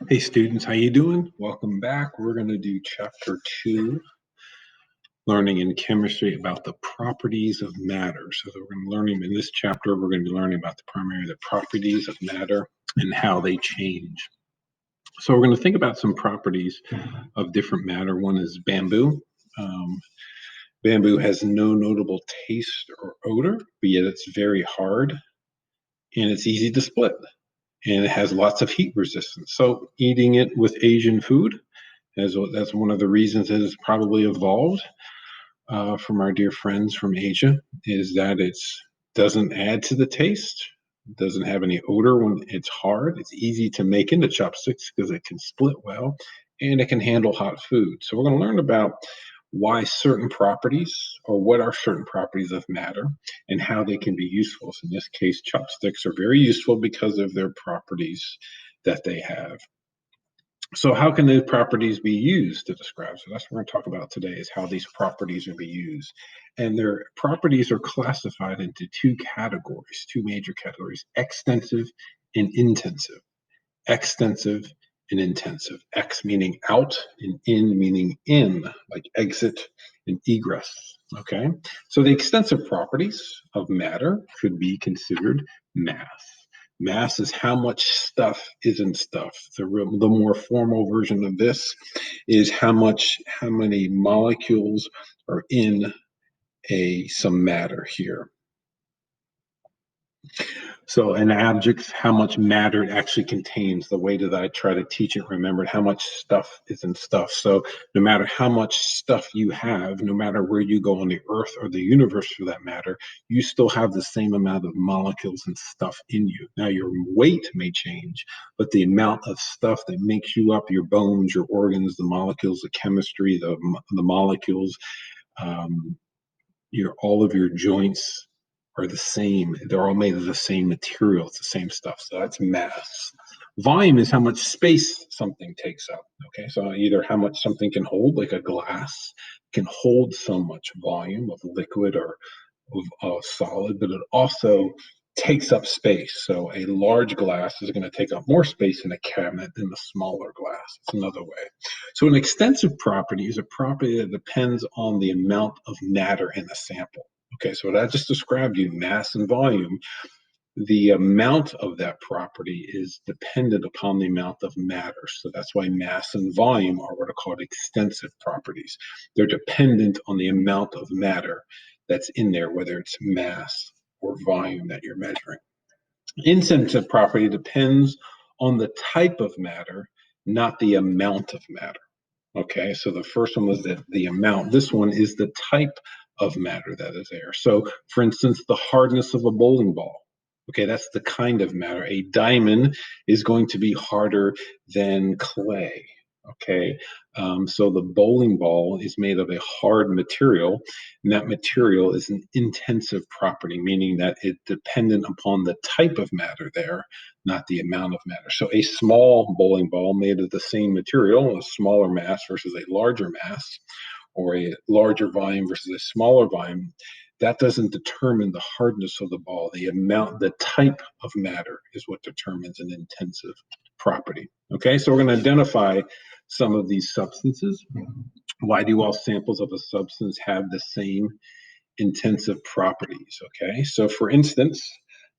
Hey students, how you doing? Welcome back. We're going to do chapter 2, learning in chemistry about the properties of matter. So we're going to learning in this chapter, we're going to be learning about the properties of matter and how they change. So we're going to think about some properties of different matter. One is bamboo. Bamboo has no notable taste or odor, but yet it's very hard and it's easy to split. And it has lots of heat resistance. So eating it with Asian food, that's one of the reasons it has probably evolved from our dear friends from Asia, is that it doesn't add to the taste, doesn't have any odor when it's hard. It's easy to make into chopsticks because it can split well, and it can handle hot food. So we're going to learn about why certain properties, or what are certain properties of matter, and how they can be useful. So in this case, chopsticks are very useful because of their properties that they have. So how can these properties be used to describe? So that's what we're going to talk about today, is how these properties will be used. And their properties are classified into two categories, two major categories: extensive and intensive. Extensive and intensive. Ex meaning out and in meaning in, like exit and egress. Okay, so the extensive properties of matter could be considered mass. Mass is how much stuff is in stuff. The more formal version of this is how many molecules are in some matter here. So an object, how much matter it actually contains, the way that I try to teach it, remember how much stuff is in stuff. So no matter how much stuff you have, no matter where you go on the earth or the universe for that matter, you still have the same amount of molecules and stuff in you. Now your weight may change, but the amount of stuff that makes you up, your bones, your organs, the molecules, the chemistry, the molecules, all of your joints are the same. They're all made of the same material. It's the same stuff. So that's mass. Volume is how much space something takes up. Okay, so either how much something can hold, like a glass can hold so much volume of liquid or of solid, but it also takes up space. So a large glass is going to take up more space in a cabinet than the smaller glass. It's another way. So an extensive property is a property that depends on the amount of matter in the sample. Okay, so what I just described you, mass and volume, the amount of that property is dependent upon the amount of matter. So that's why mass and volume are what are called extensive properties. They're dependent on the amount of matter that's in there, whether it's mass or volume that you're measuring. Intensive property depends on the type of matter, not the amount of matter. Okay, so the first one was the amount. This one is the type of matter that is there. So, for instance, the hardness of a bowling ball. Okay, that's the kind of matter. A diamond is going to be harder than clay. Okay, so the bowling ball is made of a hard material, and that material is an intensive property, meaning that it's dependent upon the type of matter there, not the amount of matter. So a small bowling ball made of the same material, a smaller mass versus a larger mass, or a larger volume versus a smaller volume, that doesn't determine the hardness of the ball. The type of matter is what determines an intensive property. Okay, so we're going to identify some of these substances. Why do all samples of a substance have the same intensive properties? Okay, so for instance,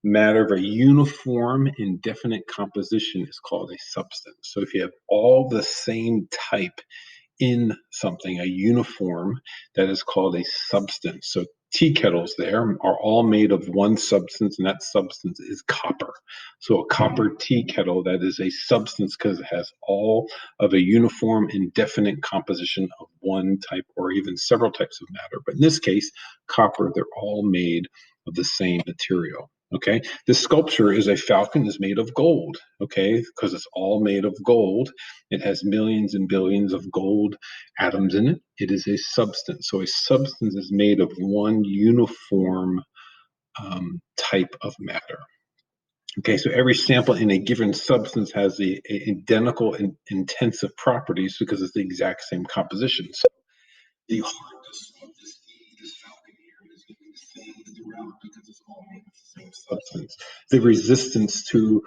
matter of a uniform indefinite composition is called a substance. So if you have all the same type in something, a uniform, that is called a substance. So tea kettles there are all made of one substance, and that substance is copper. So a copper tea kettle, that is a substance because it has all of a uniform indefinite composition of one type or even several types of matter. But in this case, copper, they're all made of the same material. Okay, this sculpture is a falcon is made of gold. Okay, because it's all made of gold. It has millions and billions of gold atoms in it. It is a substance. So a substance is made of one uniform type of matter. Okay, so every sample in a given substance has the identical and intensive properties because it's the exact same composition. So the hardness of this falcon here is going to be the same throughout because it's all made of the same substance. The resistance to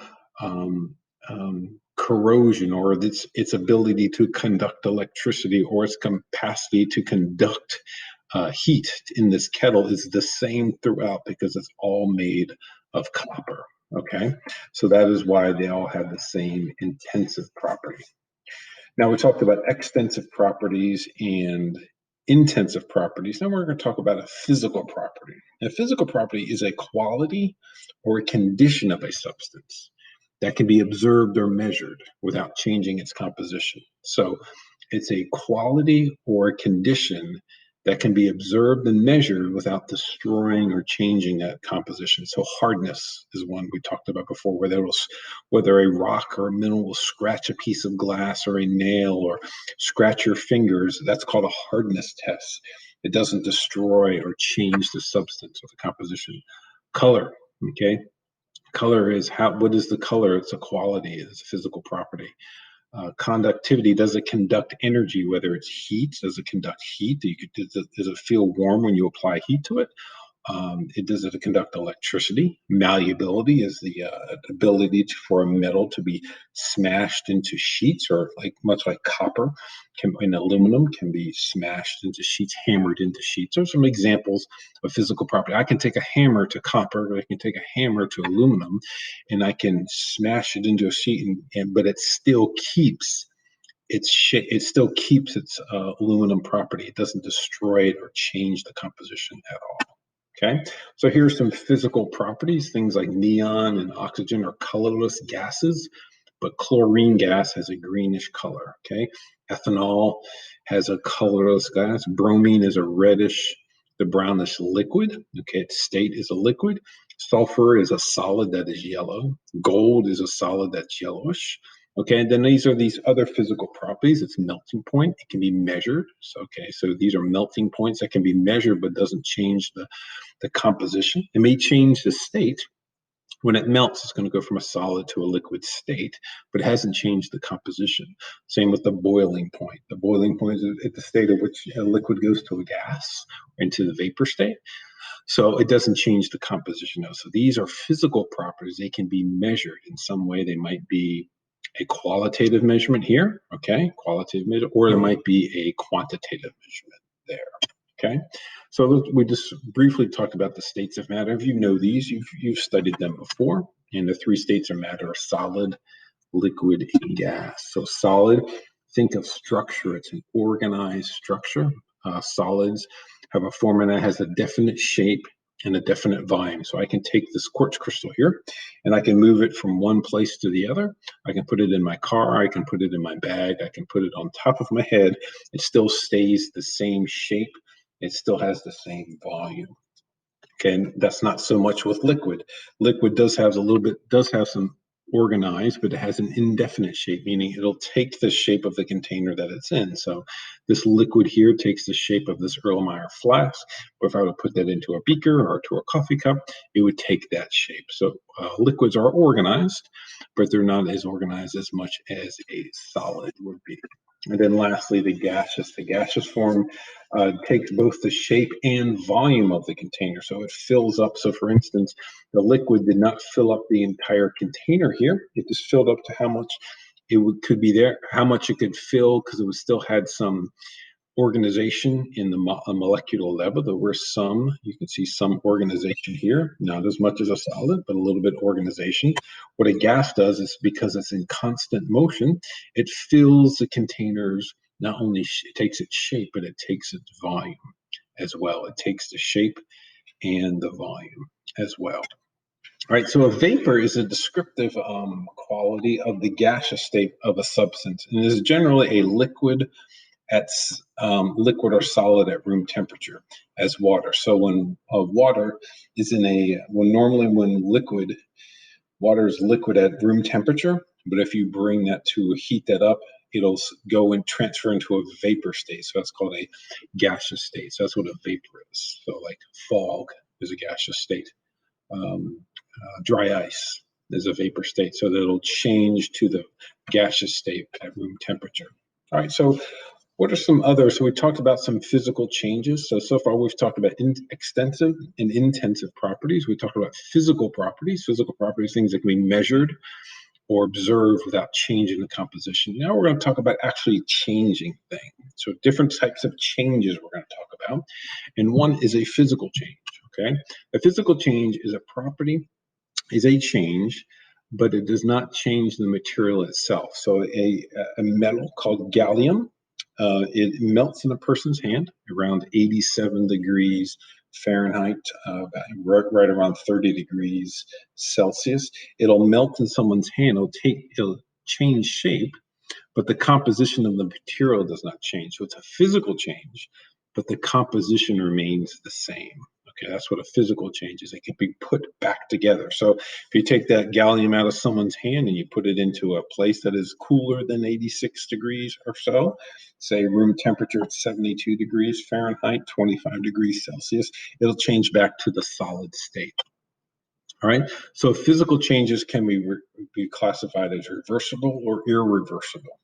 corrosion, or its ability to conduct electricity, or its capacity to conduct heat in this kettle is the same throughout because it's all made of copper. Okay, so that is why they all have the same intensive property. Now we talked about extensive properties and intensive properties. Now we're going to talk about a physical property. A physical property is a quality or a condition of a substance that can be observed or measured without changing its composition. So it's a quality or a condition that can be observed and measured without destroying or changing that composition. So hardness is one we talked about before, whether a rock or a mineral will scratch a piece of glass or a nail or scratch your fingers. That's called a hardness test. It doesn't destroy or change the substance of the composition. Color, okay? Color is what is the color? It's a quality, it's a physical property. Conductivity, does it conduct energy, whether it's heat? Does it conduct heat? Does it feel warm when you apply heat to it? Does it conduct electricity? Malleability is the ability for a metal to be smashed into sheets, or much like copper and aluminum can be smashed into sheets, hammered into sheets. Those are some examples of physical property. I can take a hammer to copper, or I can take a hammer to aluminum, and I can smash it into a sheet, but it still keeps its aluminum property. It doesn't destroy it or change the composition at all. Okay, so here's some physical properties. Things like neon and oxygen are colorless gases, but chlorine gas has a greenish color. Okay, ethanol has a colorless gas. Bromine is a reddish to brownish liquid. Okay, its state is a liquid. Sulfur is a solid that is yellow. Gold is a solid that's yellowish. Okay, and then these are these other physical properties. It's melting point. It can be measured. So these are melting points that can be measured, but doesn't change the composition. It may change the state. When it melts, it's going to go from a solid to a liquid state, but it hasn't changed the composition. Same with the boiling point. The boiling point is at the state at which a liquid goes to a gas, into the vapor state. So it doesn't change the composition of. So these are physical properties. They can be measured in some way. They might be a qualitative measurement here, okay, qualitative measure, or there might be a quantitative measurement there. Okay, so we just briefly talked about the states of matter. If you know these, you've studied them before. And the three states of matter are solid, liquid, and gas. So solid, think of structure. It's an organized structure. Solids have a form that has a definite shape and a definite volume. So I can take this quartz crystal here and I can move it from one place to the other. I can put it in my car. I can put it in my bag. I can put it on top of my head. It still stays the same shape. It still has the same volume. Okay, and that's not so much with liquid. Liquid does have some organized, but it has an indefinite shape, meaning it'll take the shape of the container that it's in. So this liquid here takes the shape of this Erlenmeyer flask. But if I would put that into a beaker or to a coffee cup, it would take that shape. So liquids are organized, but they're not as organized as much as a solid would be. And then lastly, the gaseous. The gaseous form takes both the shape and volume of the container. So it fills up. So for instance, the liquid did not fill up the entire container here. It just filled up to how much could be there, how much it could fill, because it still had some organization in the molecular level. There were some, you can see some organization here, not as much as a solid, but a little bit organization. What a gas does is, because it's in constant motion, it fills the containers. Not only it takes its shape, but it takes its volume as well. It takes the shape and the volume as well. All right, so a vapor is a descriptive quality of the gaseous state of a substance, and is generally a liquid liquid or solid at room temperature as water. So when water is when water is liquid at room temperature, but if you bring that to heat that up, it'll go and transfer into a vapor state. So that's called a gaseous state. So that's what a vapor is. So like fog is a gaseous state. Dry ice is a vapor state. So that it'll change to the gaseous state at room temperature. All right, so what are some others? So we talked about some physical changes. So far we've talked about extensive and intensive properties. We talked about physical properties, things that can be measured or observe without changing the composition. Now we're going to talk about actually changing things. So different types of changes we're going to talk about. And one is a physical change, okay? A physical change is a property, is a change, but it does not change the material itself. So a metal called gallium, it melts in a person's hand around 87 degrees Fahrenheit, right around 30 degrees Celsius. It'll melt in someone's hand. It'll change shape, but the composition of the material does not change. So it's a physical change, but the composition remains the same. Okay, that's what a physical change is. It can be put back together. So if you take that gallium out of someone's hand and you put it into a place that is cooler than 86 degrees or so, say room temperature at 72 degrees Fahrenheit, 25 degrees Celsius, it'll change back to the solid state. All right, so physical changes can be classified as reversible or irreversible.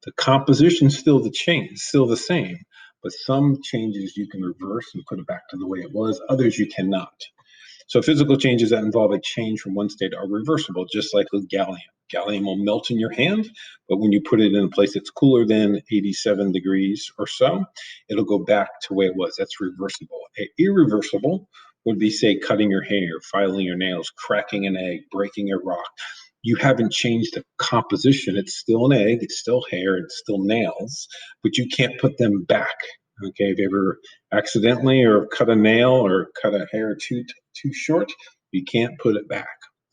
The composition is still still the same, but some changes you can reverse and put it back to the way it was, others you cannot. So physical changes that involve a change from one state are reversible, just like with gallium. Gallium will melt in your hand, but when you put it in a place that's cooler than 87 degrees or so, it'll go back to the way it was. That's reversible. Irreversible would be, say, cutting your hair, filing your nails, cracking an egg, breaking a rock. You haven't changed the composition. It's still an egg, it's still hair, it's still nails, but you can't put them back. Okay, if you ever accidentally or cut a nail or cut a hair too short, you can't put it back.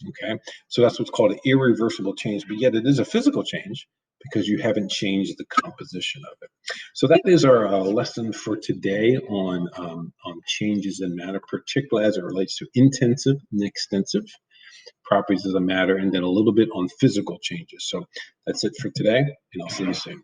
Okay, so that's what's called an irreversible change, but yet it is a physical change because you haven't changed the composition of it. So that is our lesson for today on changes in matter, particularly as it relates to intensive and extensive properties of the matter, and then a little bit on physical changes. So that's it for today, and I'll see you soon.